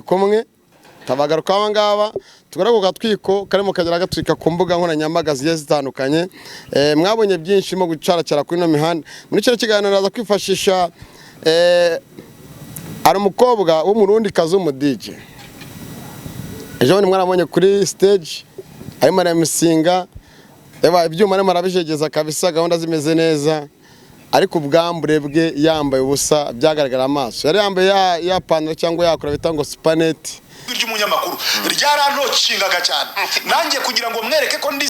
kumwe tabagaruka abangaba tugara ku gatwiko karimo kagera gatwika ku mbuga nkoranyambaga zigiye zitandukanye. Mwabonye byinshi mo gucaracara kuri no mihanda. Muri cyo kiganiro naza kwifashisha ari umukobwa w'umurundi kazi w'umudije. Ejo ni mwarabonye kuri stage arimo aramusinga ibyuma arimo arabijegeza kabisa, gahunda zimeze neza, ariko ubwambure bwe yambaye ubusa byagaragara amaso. Yari yambaye ya pantaro cyangwa yakora bita ngo supaneti ry'umunyamakuru ryarantocingaga cyane, nanjye kugira ngo mwereke ko ndi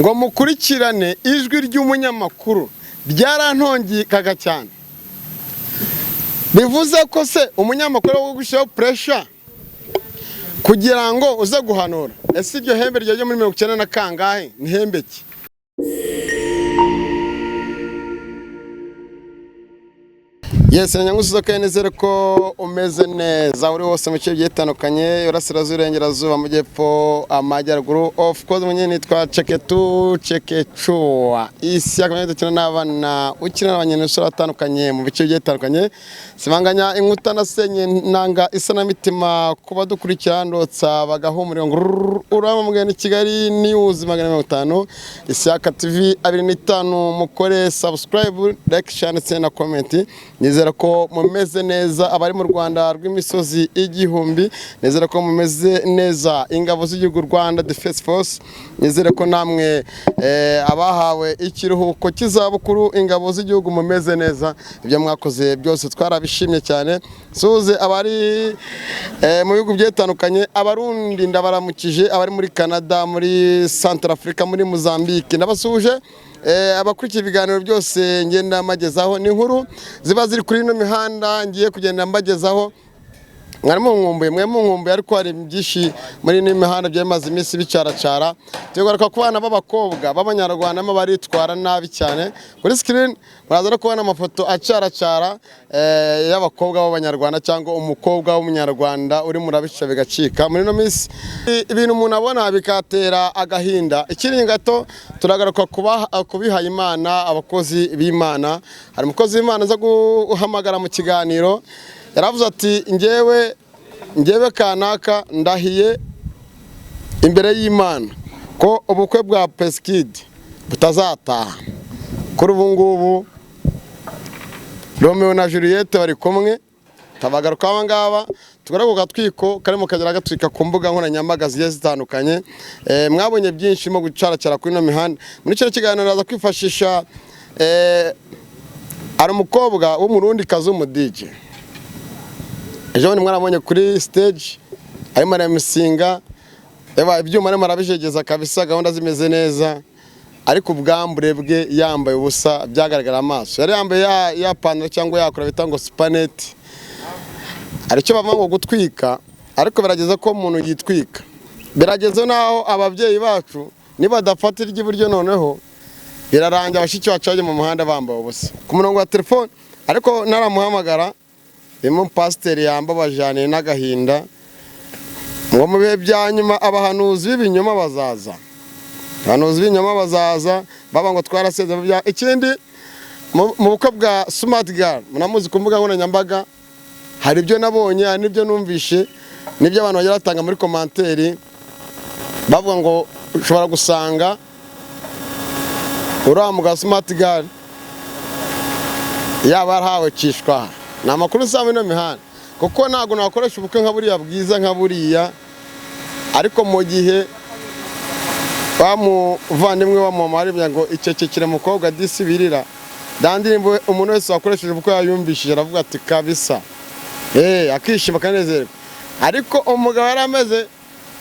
ngo mukurikirane ijwi ry'umunyamakuru ryarantongikaga cyane. Bivuze ko se umunyamakuru wo gushyiraho pressure kugira ngo uze guhanura. Ese iryo hembe ryo muri 90 na kangahe ni hembe ki? Yes, nyangusuza kenezere ko umeze neza uri wose mu cyo gitandukanye, urasirazuba irengerazuba, mu gepfo, amajyaruguru. Of course munye nitwa Chekechua isiaka ndetse n'abana ukina n'abanyeshuri atandukanye mu bice bitandukanye. Sibanganya inkuta nasenye nanga isanamitima kuba dukurikira ndotsa bagahumurira ngo urama mugene Kigali News 50 isiaka TV 25 mukore subscribe, like, share ndetse na comment. Nizera ko mumeze neza abari mu Rwanda rw'imisozi igihumbi, nizera ko mumeze neza ingabo z'igihugu Rwanda Defense Force, nizera ko namwe abahawe ikiruhuko kizabukuru ingabo z'igihugu mumeze neza. Ibyo mwakoze byose twarabishimye cyane. Suze abari mu bihugu byetandukanye, abarundi ndabaramukije, abari muri Canada, muri Central Africa, muri Mozambique ndabasuje. Abakurikiye ibiganiro byose ngenda mbagezaho ni inkuru ziba ziri kuri no mihanda ngiye kugenda mbagezaho. Mwarimo nkumbuye ariko hari byinshi muri ni mihanda byamaze iminsi bicaracara. Tugaruka ku bana b'abakobwa b'Abanyarwanda baritwara nabi cyane. Kuri screen muraza no kubona amafoto acaracara y'abakobwa b'Abanyarwanda cyangwa umukobwa w'Umunyarwanda uri murabica bigacika. Muri no minsi ibintu umuntu abona bikatera agahinda. Ikiri gato turagaruka kubihaye Imana, abakozi b'Imana. Hari umukozi w'Imana za guhamagara mu kiganiro, yaravuze ati njyewe kanaka ndahiye imbere y'Imana ko ubukwe bwa Peskid butazataha. Kuri ubu ngubu Romeo na Juliette bari kumwe tabagaruka abangaba tugara ku gatwiko karimo kagera gatwika ku mbuga nkoranyambaga zigiye zitandukanye. Mwabonye byinshi mo gucaracara kuri no mihanda. Muri cyo kiganiro naza kwifashisha ari umukobwa w'umurundi kazi w'umudije. Ejo ni mwarabonye kuri stage arimo aramusinga ibyuma arimo arabijegeza kabisa, gahunda zimeze neza, ariko ubwambure bwe yambaye ubusa byagaragara amaso. Yari yambaye ya pantaro cyangwa yakora bita ngo supaneti, aricyo bava ngo gutwika, ariko birageze ko umuntu yitwika. Birageze naho ababyeyi bacu niba badafata iry'iburyo noneho birarangira abashiki bacaje mu muhanda bambaye ubusa ku murongo wa telefone. Ariko naramuhamagara pasiteri yambabajane n'agahinda ngo mu bihe bya nyuma abahanuzi b'ibinyoma bazaza. Abahanuzi b'ibinyoma bazaza baba ngo twaraseze bya ikindi mu bukwe bwa Smart Girl. Munamuzi ku mbuga nkoranyambaga, hari ibyo nabonye, hari n'ibyo numvishe, n'ibyo abantu bagira batanga muri komanteri bavuga ngo ushobora gusanga uramuga Smart Girl yaba arahawe cishwa. Na makuru sawe no mihanda kuko ntago nakoresha ubukwe nka buriya bwiza nka buriya, ariko mu gihe bamuvandimwe wa mama ari ngo icecekere mukobwa disibirira dandirimbo umuntu wese wakoresheje ubukwe yayumvishije aravuga ati kabisa akishima kanezerwa. Ariko umugabo yarameze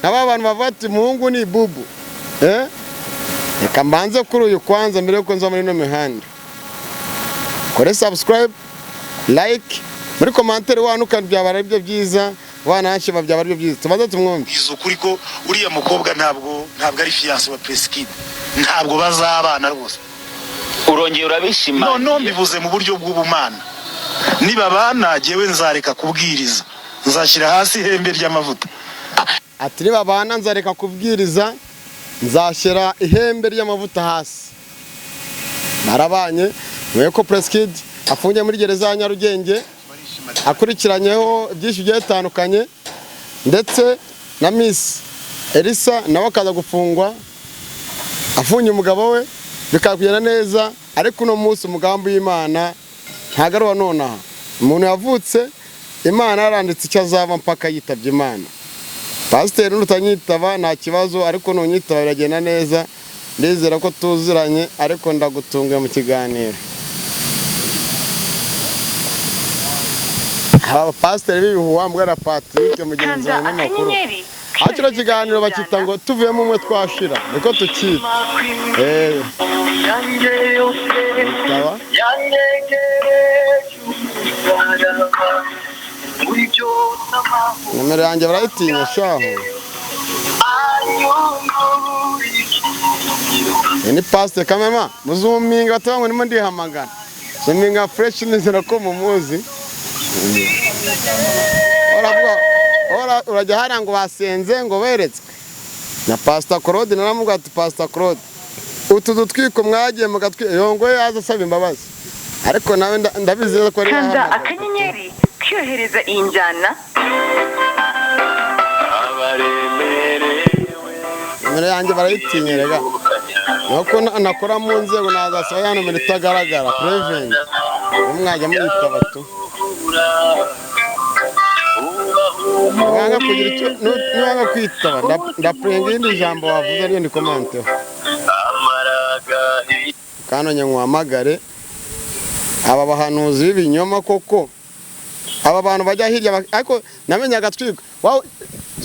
n'abantu bavati muhungu ni bubu reka mbanze kuri uyu kwanza mbere yuko nza muri no mihanda. Kore subscribe, like, muri commentaire wanu kandi byabara ibyo byiza, wananshi babyabara ibyo byiza. Tumaze tumwumve izukuri ko uriya mukobwa ntabwo ari fiance wa Peskid, ntabwo bazabana rwose. Urongeye urabishima no mbivuze mu buryo bw'ubumana. Niba bana jewe nzareka kubwiriza, nzashyira hasi ihembe ry'amavuta. Ati niba bana nzareka kubwiriza, nzashyira ihembe ry'amavuta hasi. Narabanye mweko Peskid afungiye muri gereza ya Nyarugenge akurikiranyeho byinshi byatandukanye ndetse na Miss Elisa nawe akaza gufungwa afunye umugabo we bikagenda neza, ariko uno munsi umugambi w'Imana ntago ari wa nonaha. Umuntu yavutse Imana yaranditse icyo azaba mpaka yitabye Imana. Pasiteri n'utanyitaba nta kibazo, ariko nunyitaba biragenda neza. Ndizera ko tuziranye, ariko ndagutunga mu kiganiro. Aba pasiteri b'ibihuha mbwa na Patrick mugenzi wawe n'amakuru. Akira kiganiro bakita ngo tuvuyemo umwe twashira, niko tukiri. Taba. Numero yanjye barayitinya shaho. Ni pastor kamema muzuminga batanga ngo ndihamagara. Zuminga fresh nizera ko mumuzi. Ora urajya hara ngo basenze ngo beretswe. Na Pastor Claude naramuga ati Pastor Claude. Utu twiko mwagiye mugatwi yongwe yaza asaba imbabazi. Ariko nawe ndabizeza ko ari kanda akanyenyeri kyohereza injana. Numero yanjye barayitinya rega. Nuko nakora mu nzego nazasaba ya numero itagaragara prevent. Umwajya muri tabatu. Wanga kugira icyo niwanga kwitaba ndaprenga indi jambo wavuze ariyo ndi comment. Kano nyamuhamagare aba bahanuzi b'ibinyoma koko. Aba bantu bajya hirya ariko namenyaga twiko. Wa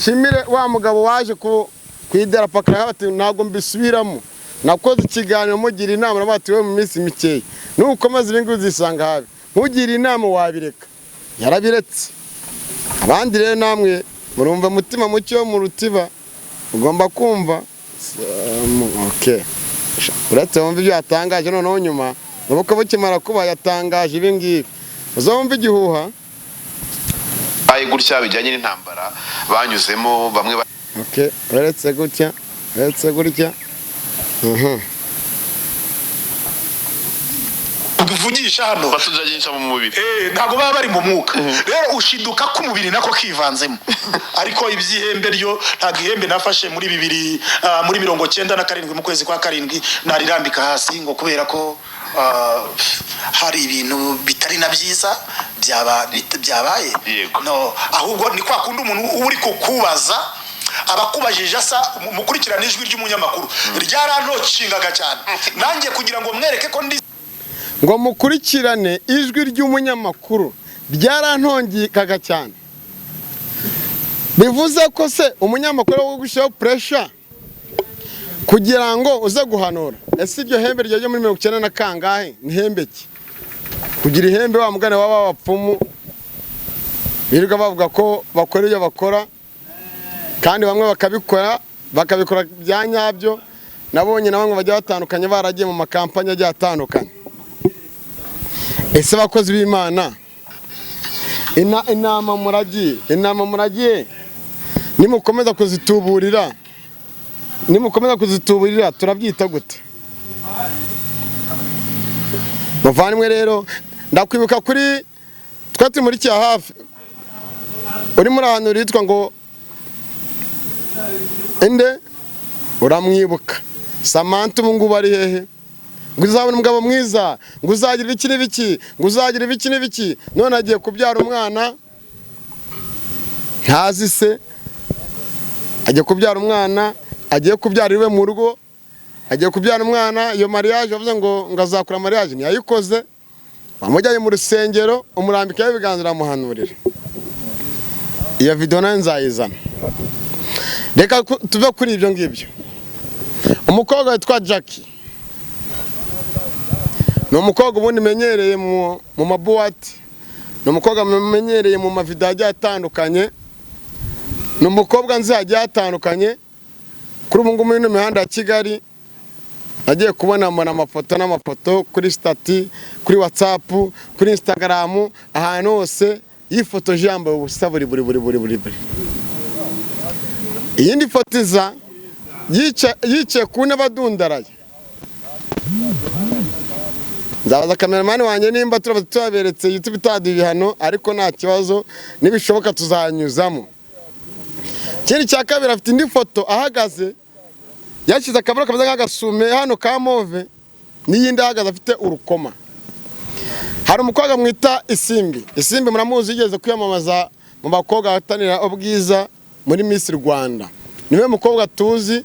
shimire wa mugabo waje kwidera pakara bati ntago mbisubiramo. Nakoze ikiganiro mugira inama batiwe mu minsi mikeye. Nukomeza ibingu uzisanga habi. Mugira inama wabireka. Yarabiretse. Abandi rero namwe murumva mutima mucyo mu rutiba ugomba kumva. Okay. Uretse wumva ibyo yatangaje noneho nyuma nuko bukimara kuba yatangaje ibingibi. Uzumva igihuha. Ayi gutya bijyanye n'intambara banyuzemo bamwe. Okay, uretse gutya. Uvugisha hano basujagisha mu mubiri. Ntago baba bari mu mwuka. Rero ushiduka ku mubiri nako kivanzemo. Ariko ibyihembe ryo ntago ihembe nafashe muri 97 mu kwezi kwa 7 narirambika hasi ngo kubera ko hari ibintu bitari na byiza byabaye. No, ahubwo ni kwa kundi umuntu uri kukubaza abakubajije asa mukurikirana ijwi ry'umunyamakuru ryarantoshingaga cyane nanjye kugira ngo mwereke ko ndi ngo mukurikirane ijwi ry'umunyamakuru byarantongikaga cyane. Bivuze ko se umunyamakuru wo gushyiraho pressure kugira ngo uze guhanura. Ese iryo hembe ryo muri 90 na kangahe ni hembe ki? Kugira ihembe wa mugane waba bapfumu birirwa bavuga ko bakora ibyo bakora kandi bamwe bakabikora byanyabyo. Nabonye nabamwe bajya batandukanye baragiye mu makampanya ajya atandukanye. Ese bakozi b'Imana inama muragiye nimukomeza kuzituburira turabyita gute? Muvandimwe rero ndakwibuka kuri twati muri cya hafi uri muri ahantu ritwa ngo ende uramwibuka Samantha ubu bari hehe? Ngo uzabona umugabo mwiza, ngo uzagira ibiki n'ibiki, none agiye kubyara umwana ntazi se, agiye kubyara umwana, agiye kubyara iwe mu rugo, agiye kubyara umwana. Iyo mariage avuze ngo azakora mariage ntiyayikoze, bamujyanye mu rusengero umurambikaho ibiganza aramuhanurira. Iyo video nayo nzayizana. Reka tuve kuri ibyo ngibyo. Umukobwa witwa Jacky ni umukobwa ubundi menyereye mu mabuwate, ni umukobwa menyereye mu mavideo agiye atandukanye, ni umukobwa nzi agiye atandukanye. Kuri ubu ngubu mu mihanda ya Kigali agiye kubona amafoto kuri stati, kuri WhatsApp, kuri Instagram, ahantu hose yifotoje yambaye ubusa buri. Iyindi foto iza yicaye ku ntebe adundaraye. Nzabaza cameraman wanjye nimba tubaberetse YouTube itadi ibihano, ariko nta kibazo nibishoboka tuzanyuzamo. ikindi cya kabiri afite indi foto ahagaze yashyize akabura kameze nk'agasume hano ka move n'iyindi ahagaze afite urukoma. Hari umukobwa mwita Isimbi muramuzi yigeze kwiyamamaza mu bakobwa bahatanira ubwiza muri Miss Rwanda. Niwe mukobwa tuzi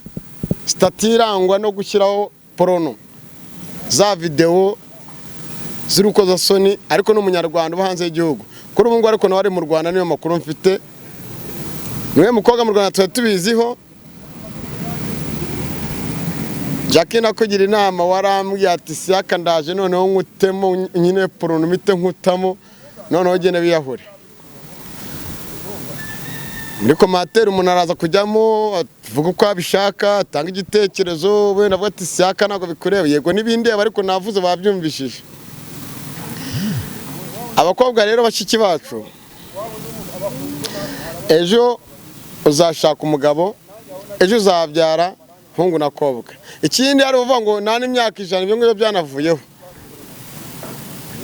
statirangwa no gushyiraho porono za video z'urukozasoni ariko n'umunyarwanda uba hanze y'igihugu. Kuri ubu ngo ariko nawe ari mu Rwanda niyo makuru mfite. Niwe mukobwa mu Rwanda tubiziho. Jacky nakugira inama warambwiye ati isiaka ndaje noneho nkutemo nyine porono mite nkutamo noneho gene biyahure. Muri komateri umuntu araza kujyamo avuga uko abishaka atanga igitekerezo wenda avuga ati isiaka ntabwo bikureba yego n'ibindi ariko navuze babyumvishije. Abakobwa rero bashiki bacu ejo uzashaka umugabo ejo uzabyara hungu na kobwa. Ikindi ari uvuga ngo nta n'imyaka 100 ibyo ngibyo byanavuyeho.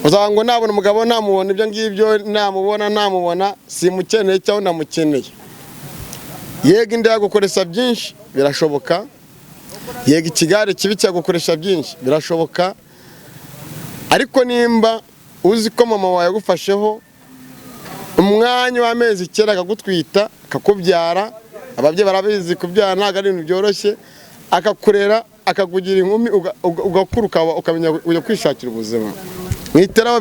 Uzaba ngo nabona umugabo namubona ibyo ngibyo namubona simukeneye cyangwa namukeneye. Yego inda yagukoresha byinshi birashoboka. Yego ikigare kibi cyagukoresha byinshi birashoboka. Ariko nimba uzi ko mama wawe yagufasheho umwanya w'amezi 9 akagutwita akakubyara, ababyeyi barabizi kubyara ntago ari ibintu byoroshye, akakurera akakugira inkumi ugakuruka ukamenya ujya kwishakira ubuzima. Mwitera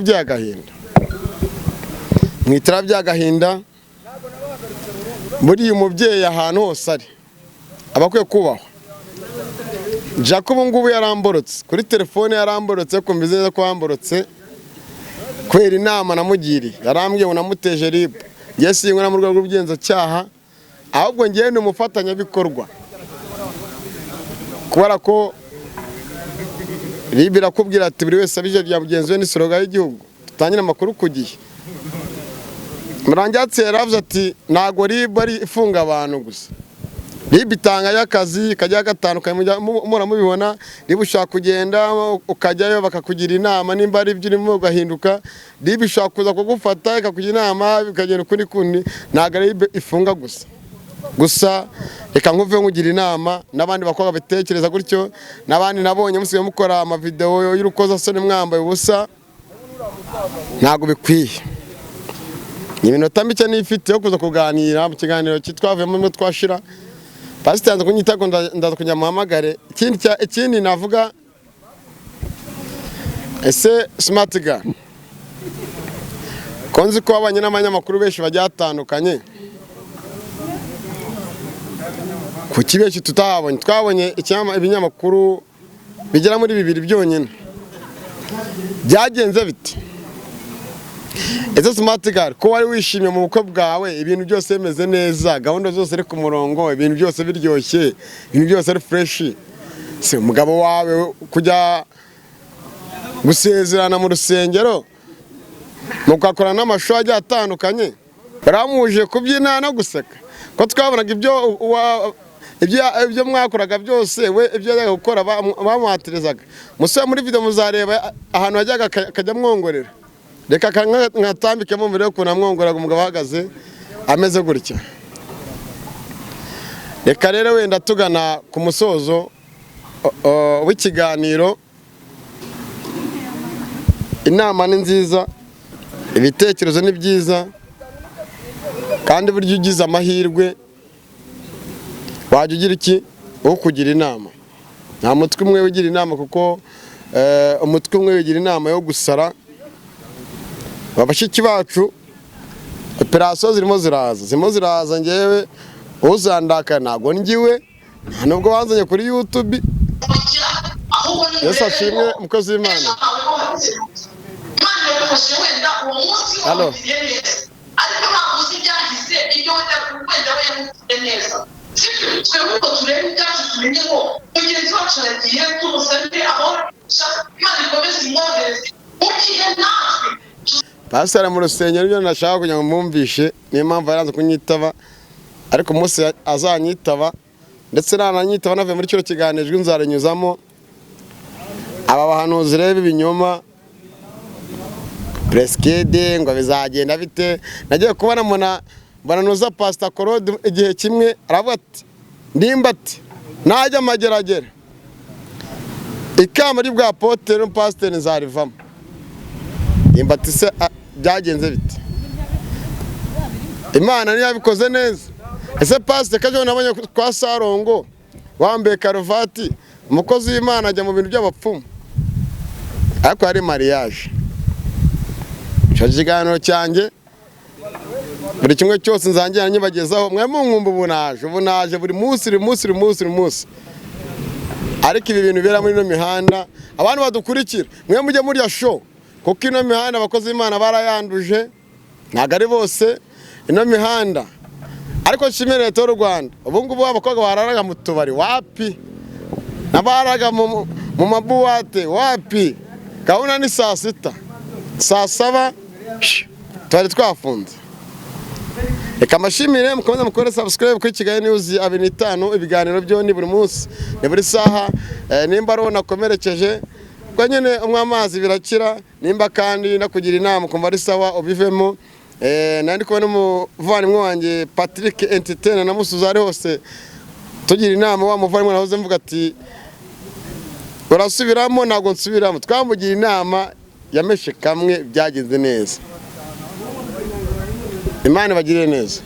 byagahinda muri uyu mubyeyi ahantu hose ari abakwiye kubahwa. Jacky ubu ngubu yaramborotse kuri telefone yaramborotse kumbize neza ko yamborotse kwera inama namugiriye yarambwiye ngo namuteje Niba yesi ingwe na mu rwego rw'ubugenzacyaha ahubwo ngiye ni umufatanyabikorwa kubera ko Niba irakubwira ati buri wese abije bya mugenzi we n'isoroga y'igihugu tutangire amakuru ku gihe. Murangyatse yaravuze ati ntago Niba ari ifunga abantu gusa. Niba itanga y'akazi kajya gatandukanye mura mubibona. Niba ushaka kugenda ukajyayo bakakugira inama nimba ari ibyo urimo ugahinduka. Niba ushaka kuza kugufata ikakugira inama bikagenda ukundi kundi. Ntago Niba ifunga gusa reka nkuve nkugira inama n'abandi bakobwa bitekereza gutyo n'abandi nabonye musiye mukora ama video y'urukozasoni mwambaye ubusa ntago bikwiye. Iminota mike nifite yo kuza kuganira mu kiganiro kitwavemo twashira. Pastor yanze kunyita ko ndaza kujya muhamagare. Ikindi navuga ese smart girl konzi ko abanye n'abanyamakuru benshi bajyatandukanye ku kibeshi tutabonye twabonye ibinyamakuru bigera muri 2 byonyine byagenze biti. Ese smart girl ko wari wishimye mu bukwe bwawe ibintu byose bimeze neza gahunda zose ari ku murongo ibintu byose biryoshye ibintu byose ari fresh se umugabo wawe kujya gusezerana mu rusengero mukakorana n'amashusho ajya atandukanye baramuje kubyina no guseka ko twabonaga ibyo mwakoraga byose we ibyo yaga gukora bamuhatirizaga musore muri video muzareba ahantu hajyaga kajya mwongorera. Reka nkatambike mu mbere yo kunamwongoraga umugabo ahagaze ameze gutya. Reka rero wenda tugana ku musozo w'ikiganiro. Inama ni nziza, ibitekerezo ni byiza, kandi buryo ugize amahirwe wajya ugira iki wo kugira inama. Nta mutwe umwe wigira inama kuko umutwe umwe wigira inama yo gusara. Babashiki bacu operasiyo zirimo ziraza ngewe uzandaka ntago ngiwe nubwo wanzanye kuri YouTube. Yesu ashimwe umukozi w'Imana. Halo. Ariko nakuzi byagize ibyo wenda kwenda we neza. Twebwe turebe ibyacu tumenye ngo mugenzi wacu yagiye tumusabye aho Imana ikomeze imwongeze ugiye natwe. Pastor mu rusengero byo nashaka kugira ngo mwumvishe niyo mpamvu yaranze kunyitaba ariko umunsi azanyitaba ndetse nananyitaba navuye muri cyo kiganijwe nzarenyuzamo aba bahanuzi rebe ibinyoma preskede ngo bizagenda bite. Nagiye kubona mona bananuza Pastor Claude igihe kimwe aravuga ati ndimba ati najya amageragere ikamba bwa Apotre n'Pastor nzarivamo ndimba ati se byagenze bite Imana niyo yabikoze neza ese Pastor kaje nabonye kwa Sarongo wambaye karuvati umukozi w'Imana ajya mu bintu by'abapfumu ariko ari mariage cyo kiganiro cyanjye buri kimwe cyose nzangira nyibagezaho mwe munkumba ubunaje buri munsi ariko ibi bintu bera muri no mihanda abantu badukurikira mwe mujye muri ya show kuko ino mihanda abakozi b'Imana barayanduje ntago ari bose ino mihanda ariko nshimire leta y'u Rwanda ubu ngubu abakobwa bararaga mu tubari wapi nabaraga mu mabuwate wapi gahunda ni saa 6 saa 7 twari twafunze reka mashimire mukomeze mukore subscribe kuri Kigali News 25 ibiganiro byo ni buri munsi ni buri saha nimba ari nakomerekeje kwa nyene umwamazi birakira nimba kandi nakugira inama kumva ari sawa ubivemo nandi kubona umuvandimwe wanjye Patrick Entertainer na Musuzari hose tugira inama wa muvandimwe nahoze mvuga ati urasubiramo ntago nsubiramo twamugira inama yameshe kamwe byagenze neza Imana bagirire neza